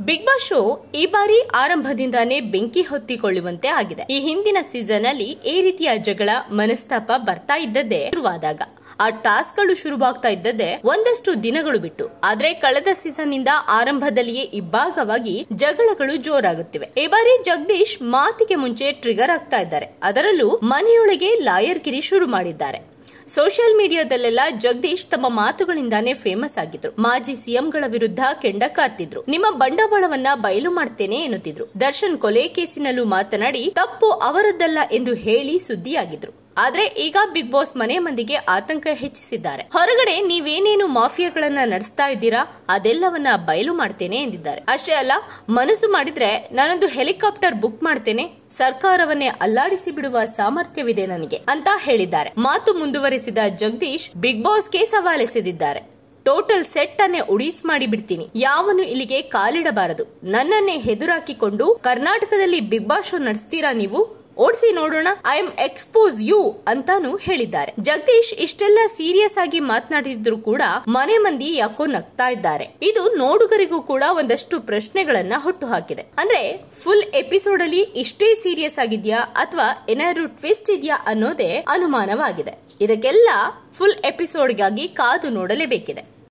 Big boss show ಈ ಬಾರಿ ಆರಂಭದಿಂದಾನೇ ಬೆಂಕಿ ಹೊತ್ತಿಕೊಳ್ಳುವಂತೆ ಆಗಿದೆ. ಈ ಹಿಂದಿನ ಸೀಸನ್ ಅಲ್ಲಿ ಈ ರೀತಿಯ ಜಗಳ ಮನಸ್ತಾಪ ಬರ್ತಾ ಇದ್ದದ್ದೇ ಶುರುವಾದಾಗ, ಆ ಟಾಸ್ಕ್ ಗಳು ಶುರುವಾಗ್ತಾ ಇದ್ದದ್ದೇ ಒಂದಷ್ಟು ದಿನಗಳು ಬಿಟ್ಟು. ಆದ್ರೆ ಕಳೆದ ಸೀಸನ್ ನಿಂದ ಆರಂಭದಲ್ಲಿಯೇ ಇಬ್ಬಾಗವಾಗಿ ಜಗಳಗಳು ಜೋರಾಗುತ್ತಿವೆ. ಈ ಬಾರಿ ಜಗದೀಶ್ ಮಾತಿಗೆ ಮುಂಚೆ ಟ್ರಿಗರ್ ಆಗ್ತಾ ಇದ್ದಾರೆ. ಅದರಲ್ಲೂ ಮನೆಯೊಳಗೆ ಲಾಯರ್ ಗಿರಿ ಶುರು ಮಾಡಿದ್ದಾರೆ. ಸೋಷಿಯಲ್ ಮೀಡಿಯಾದಲ್ಲೆಲ್ಲ ಜಗದೀಶ್ ತಮ್ಮ ಮಾತುಗಳಿಂದಾನೇ ಫೇಮಸ್ ಆಗಿದ್ರು. ಮಾಜಿ ಸಿಎಂಗಳ ವಿರುದ್ಧ ಕೆಂಡ ಕಾರ್ತಿದ್ರು. ನಿಮ್ಮ ಬಂಡವಾಳವನ್ನ ಬಯಲು ಮಾಡ್ತೇನೆ ಎನ್ನುತ್ತಿದ್ರು. ದರ್ಶನ್ ಕೊಲೆ ಕೇಸಿನಲ್ಲೂ ಮಾತನಾಡಿ ತಪ್ಪು ಅವರದ್ದಲ್ಲ ಎಂದು ಹೇಳಿ ಸುದ್ದಿಯಾಗಿದ್ರು. ಆದ್ರೆ ಈಗ ಬಿಗ್ ಬಾಸ್ ಮನೆ ಮಂದಿಗೆ ಆತಂಕ ಹೆಚ್ಚಿಸಿದ್ದಾರೆ. ಹೊರಗಡೆ ನೀವೇನೇನು ಮಾಫಿಯಾಗಳನ್ನ ನಡೆಸ್ತಾ ಇದ್ದೀರಾ ಅದೆಲ್ಲವನ್ನ ಬಯಲು ಮಾಡ್ತೇನೆ ಎಂದಿದ್ದಾರೆ. ಅಷ್ಟೇ ಅಲ್ಲ, ಮನಸ್ಸು ಮಾಡಿದ್ರೆ ನಾನೊಂದು ಹೆಲಿಕಾಪ್ಟರ್ ಬುಕ್ ಮಾಡ್ತೇನೆ, ಸರ್ಕಾರವನ್ನೇ ಅಲ್ಲಾಡಿಸಿ ಬಿಡುವ ಸಾಮರ್ಥ್ಯವಿದೆ ನನಗೆ ಅಂತ ಹೇಳಿದ್ದಾರೆ. ಮಾತು ಮುಂದುವರೆಸಿದ ಜಗದೀಶ್ ಬಿಗ್ ಬಾಸ್ಗೆ ಸವಾಲೆಸೆದಿದ್ದಾರೆ. ಟೋಟಲ್ ಸೆಟ್ ಅನ್ನೇ ಉಡೀಸ್ ಮಾಡಿ ಬಿಡ್ತೀನಿ, ಯಾವನು ಇಲ್ಲಿಗೆ ಕಾಲಿಡಬಾರದು, ನನ್ನನ್ನೇ ಹೆದುರಾಕಿಕೊಂಡು ಕರ್ನಾಟಕದಲ್ಲಿ ಬಿಗ್ ಬಾಸ್ ಶೋ ನಡೆಸ್ತೀರಾ ನೀವು, ಓಡಿಸಿ ನೋಡೋಣ, ಐ ಎಂ ಎಕ್ಸ್ಪೋಸ್ ಯು ಅಂತಾನು ಹೇಳಿದ್ದಾರೆ. ಜಗದೀಶ್ ಇಷ್ಟೆಲ್ಲ ಸೀರಿಯಸ್ ಆಗಿ ಮಾತನಾಡಿದ್ರು ಕೂಡ ಮನೆ ಮಂದಿ ಯಾಕೋ ನಗ್ತಾ ಇದ್ದಾರೆ. ಇದು ನೋಡುಗರಿಗೂ ಕೂಡ ಒಂದಷ್ಟು ಪ್ರಶ್ನೆಗಳನ್ನ ಹುಟ್ಟು ಹಾಕಿದೆ. ಅಂದ್ರೆ ಫುಲ್ ಎಪಿಸೋಡ್ ಅಲ್ಲಿ ಇಷ್ಟೇ ಸೀರಿಯಸ್ ಆಗಿದ್ಯಾ ಅಥವಾ ಏನಾದ್ರು ಟ್ವಿಸ್ಟ್ ಇದೆಯಾ ಅನ್ನೋದೇ ಅನುಮಾನವಾಗಿದೆ. ಇದಕ್ಕೆಲ್ಲ ಫುಲ್ ಎಪಿಸೋಡ್ಗಾಗಿ ಕಾದು ನೋಡಲೇಬೇಕಿದೆ.